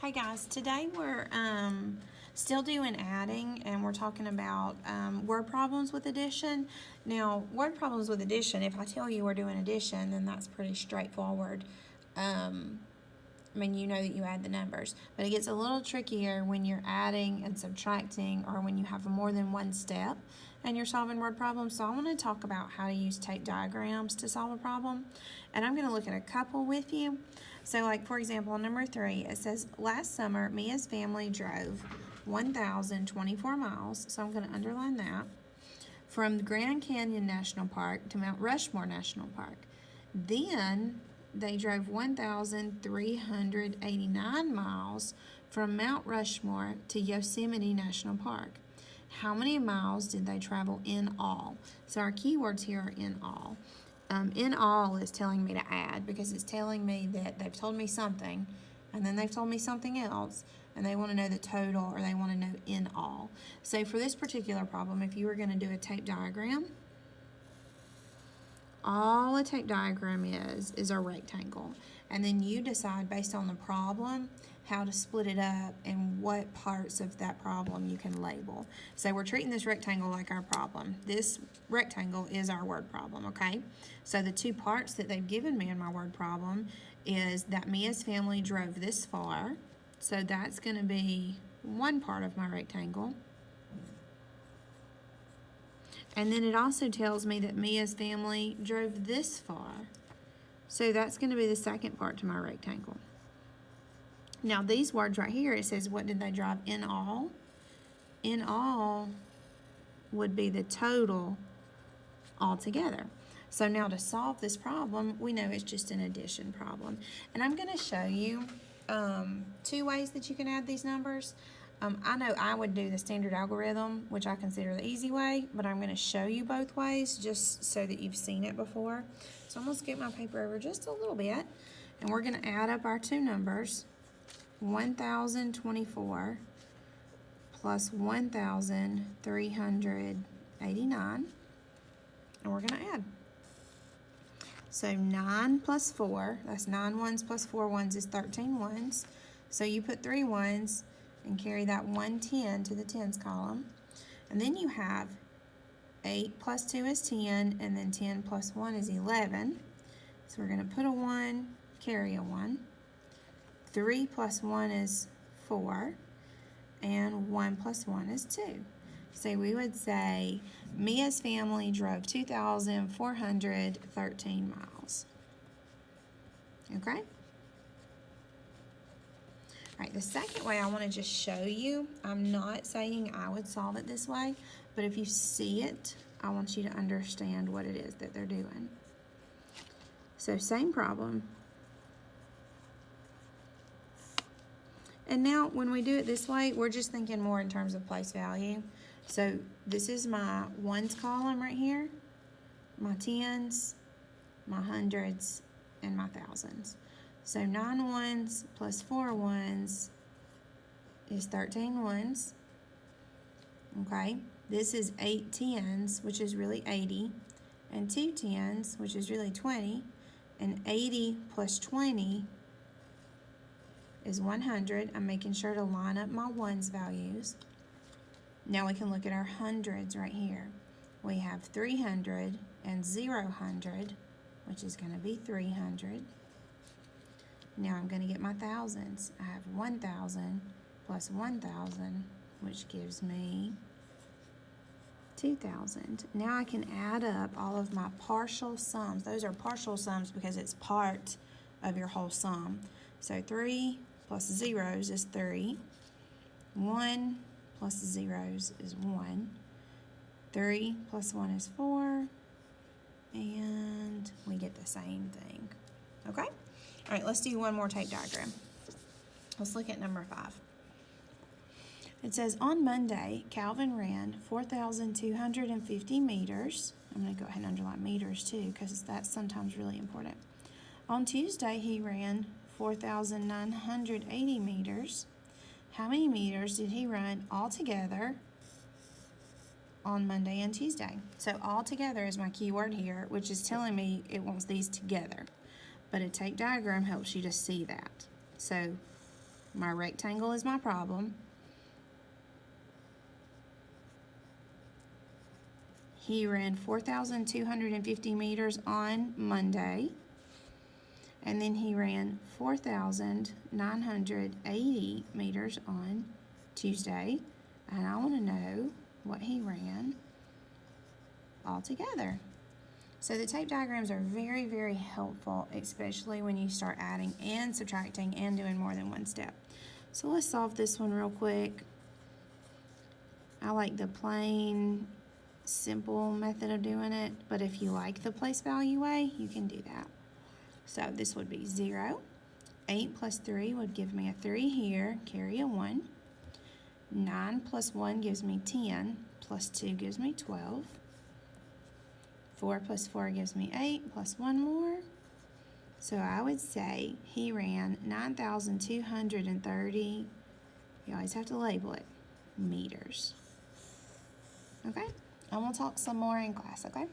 Hey guys, today we're still doing adding and we're talking about word problems with addition. Now, word problems with addition, if I tell you we're doing addition, then that's pretty straightforward. I mean, you know that you add the numbers, but it gets a little trickier when you're adding and subtracting or when you have more than one step and you're solving word problems. So I want to talk about how to use tape diagrams to solve a problem. And I'm going to look at a couple with you. So like, for example, number 3, it says, last summer, Mia's family drove 1,024 miles. So I'm going to underline that. From the Grand Canyon National Park to Mount Rushmore National Park. Then they drove 1,389 miles from Mount Rushmore to Yosemite National Park. How many miles did they travel in all? So our keywords here are in all. In all is telling me to add because it's telling me that they've told me something and then they've told me something else and they want to know the total or they want to know in all. So for this particular problem, if you were going to do a tape diagram, all a tape diagram is a rectangle. And then you decide based on the problem how to split it up and what parts of that problem you can label. So we're treating this rectangle like our problem. This rectangle is our word problem, okay? So the two parts that they've given me in my word problem is that Mia's family drove this far. So that's going to be one part of my rectangle. And then it also tells me that Mia's family drove this far. So that's going to be the second part to my rectangle. Now these words right here, it says, what did they drive in all? In all would be the total altogether. So now to solve this problem, we know it's just an addition problem. And I'm going to show you 2 ways that you can add these numbers. I know I would do the standard algorithm, which I consider the easy way, but I'm going to show you both ways just so that you've seen it before. So I'm going to skip my paper over just a little bit, and we're going to add up our two numbers, 1,024 plus 1,389, and we're going to add. So 9 plus 4, that's 9 ones plus 4 ones is 13 ones. So you put 3 ones and carry that 110 to the tens column. And then you have 8 plus 2 is 10, and then 10 plus 1 is 11. So we're going to put a 1, carry a 1. 3 plus 1 is 4, and 1 plus 1 is 2. So we would say Mia's family drove 2,413 miles. Okay? All right, the second way I want to just show you, I'm not saying I would solve it this way, but if you see it, I want you to understand what it is that they're doing. So same problem. And now when we do it this way, we're just thinking more in terms of place value. So this is my ones column right here, my tens, my hundreds, and my thousands. So 9 ones plus 4 ones is 13 ones. Okay, this is 8 tens, which is really 80, and 2 tens, which is really 20, and 80 plus 20 is 100. I'm making sure to line up my ones values. Now we can look at our hundreds right here. We have 300 and 0, which is going to be 300. Now I'm going to get my thousands. I have 1,000 plus 1,000, which gives me 2,000. Now I can add up all of my partial sums. Those are partial sums because it's part of your whole sum. So 3 plus zeros is 3. 1 plus zeros is 1. 3 plus 1 is 4. And we get the same thing. Okay? All right, let's do one more tape diagram. Let's look at number 5. It says, on Monday, Calvin ran 4,250 meters. I'm going to go ahead and underline meters too because that's sometimes really important. On Tuesday, he ran 4,980 meters. How many meters did he run altogether on Monday and Tuesday? So altogether is my keyword here, which is telling me it wants these together. But a tape diagram helps you to see that. So My rectangle is my problem. He ran 4,250 meters on Monday, and then he ran 4,980 meters on Tuesday, and I want to know what he ran altogether. So the tape diagrams are very, very helpful, especially when you start adding and subtracting and doing more than one step. So let's solve this one real quick. I like the plain, simple method of doing it, but if you like the place value way, you can do that. So this would be 0. 8 plus 3 would give me a 3 here, carry a 1. 9 plus 1 gives me 10, plus 2 gives me 12. 4 plus 4 gives me 8, plus 1 more. So I would say he ran 9,230, you always have to label it, meters. Okay? And we'll talk some more in class, okay?